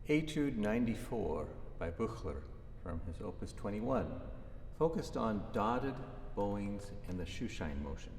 Etude 94 by Büchler from his Opus 21, focused on dotted, bowings, and the shoeshine motion.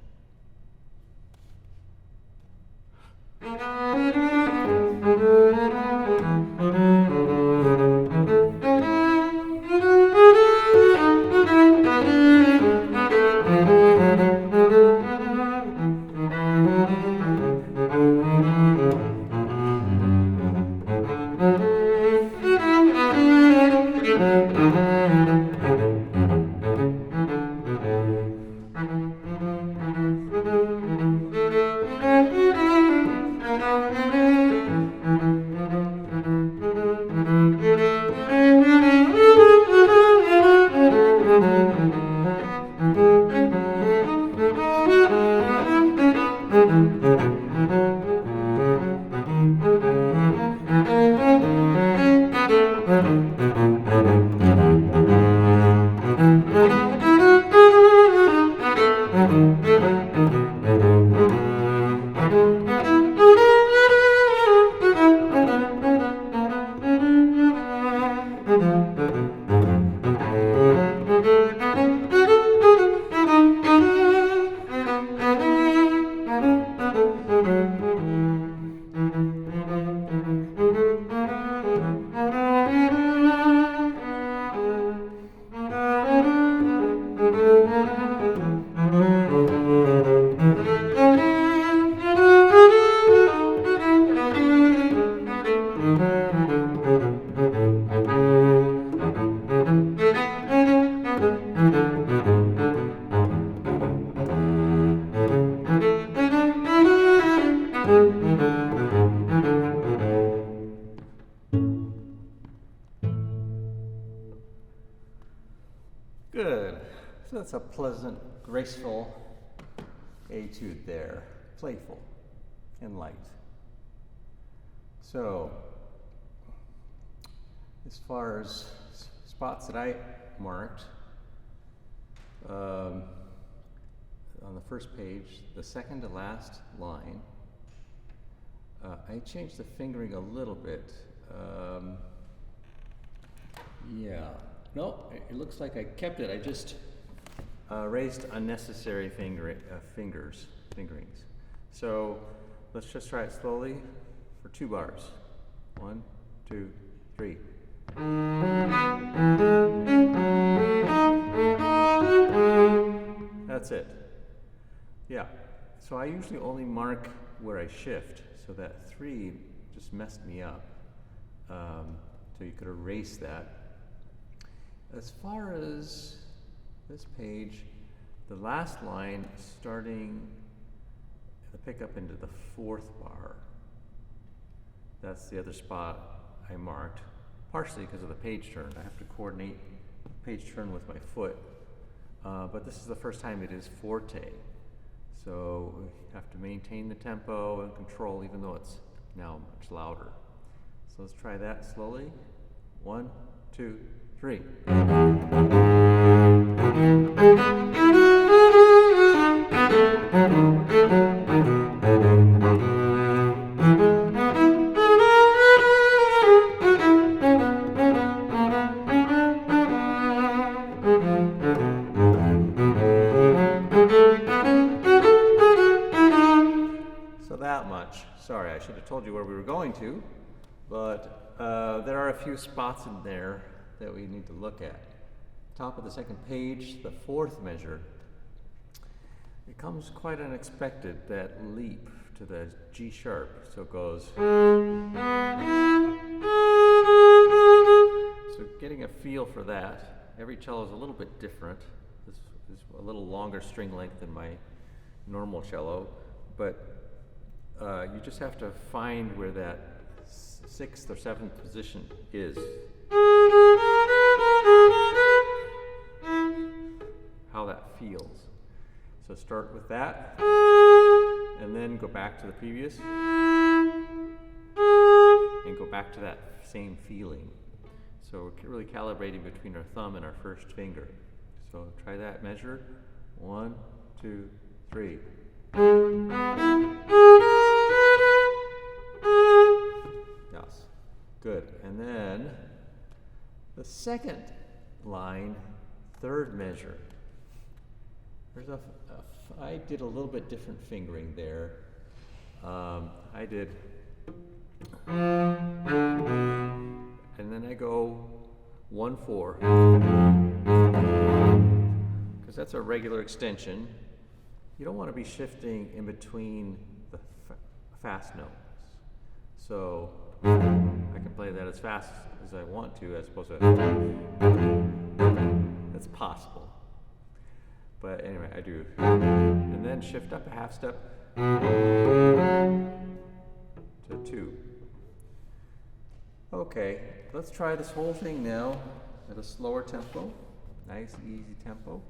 Good. So that's a pleasant, graceful etude there. Playful and light. So, as far as spots that I marked, on the first page, the second to last line, I changed the fingering a little bit. Yeah. No, it looks like I kept it. I just raised unnecessary fingerings. So let's just try it slowly for 2 bars. 1, 2, 3. That's it. Yeah. So I usually only mark where I shift, so that 3 just messed me up. So you could erase that. As far as this page, the last line starting the pickup into the 4th bar, that's the other spot I marked, partially because of the page turn. I have to coordinate page turn with my foot, but this is the first time it is forte. So we have to maintain the tempo and control even though it's now much louder. So let's try that slowly. 1, 2, 3. So that much. Sorry, I should have told you where we were going to, but there are a few spots in there that we need to look at. Top of the second page, the 4th measure. It comes quite unexpected, that leap to the G sharp. So it goes. So getting a feel for that. Every cello is a little bit different. This is a little longer string length than my normal cello, but you just have to find where that 6th or 7th position is. How that feels. So start with that, and then go back to the previous, and go back to that same feeling. So we're really calibrating between our thumb and our first finger. So try that measure. 1, 2, 3. Yes. Good. And then the second line, third measure. I did a little bit different fingering there. I did, and then I go 1/4, because that's a regular extension. You don't want to be shifting in between the fast notes. So I can play that as fast as I want to, as opposed to, that's possible. But anyway, I do. And then shift up a half step to 2. Okay, let's try this whole thing now at a slower tempo. Nice, easy tempo.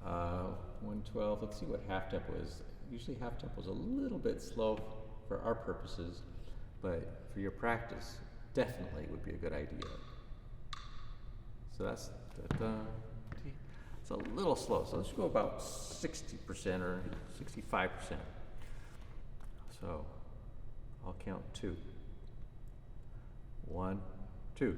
112, let's see what half tempo is. Usually half tempo is a little bit slow for our purposes, but for your practice, definitely would be a good idea. So that's it's a little slow. So let's go about 60% or 65%. So I'll count 2. 1, 2.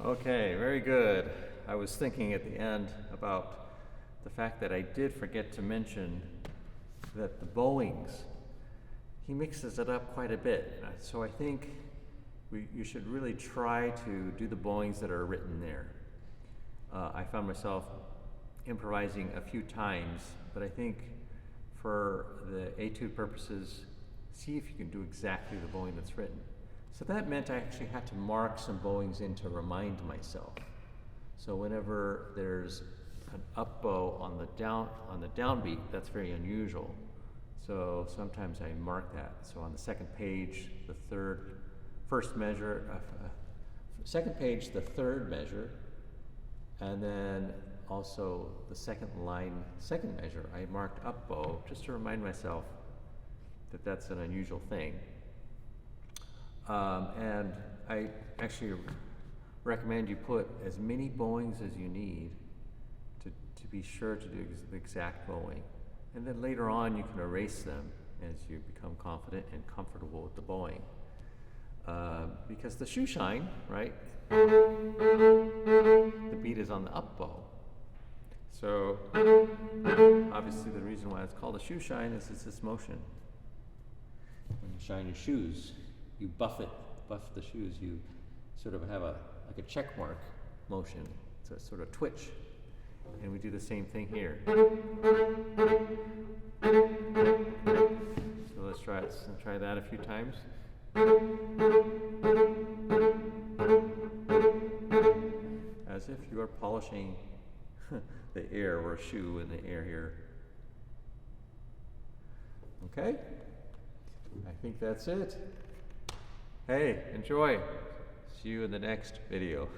Okay, very good. I was thinking at the end about the fact that I did forget to mention that the Bowings, he mixes it up quite a bit. So I think you should really try to do the Bowings that are written there. I found myself improvising a few times, but I think for the etude purposes, see if you can do exactly the bowing that's written. So that meant I actually had to mark some bowings in to remind myself. So whenever there's an up bow on the downbeat, that's very unusual. So sometimes I mark that. So on the second page, the first measure, second page, the third measure, and then also the second line, second measure, I marked up bow just to remind myself that that's an unusual thing. And I actually recommend you put as many bowings as you need to be sure to do the exact bowing. And then later on you can erase them as you become confident and comfortable with the bowing. Because the shoe shine, right? The beat is on the up bow. So obviously the reason why it's called a shoe shine is it's this motion. When you shine your shoes, you buff the shoes, you sort of have like a check mark motion. It's a sort of twitch. And we do the same thing here. So let's try it. Let's try that a few times. As if you are polishing the air or a shoe in the air here. Okay? I think that's it. Hey, enjoy. See you in the next video.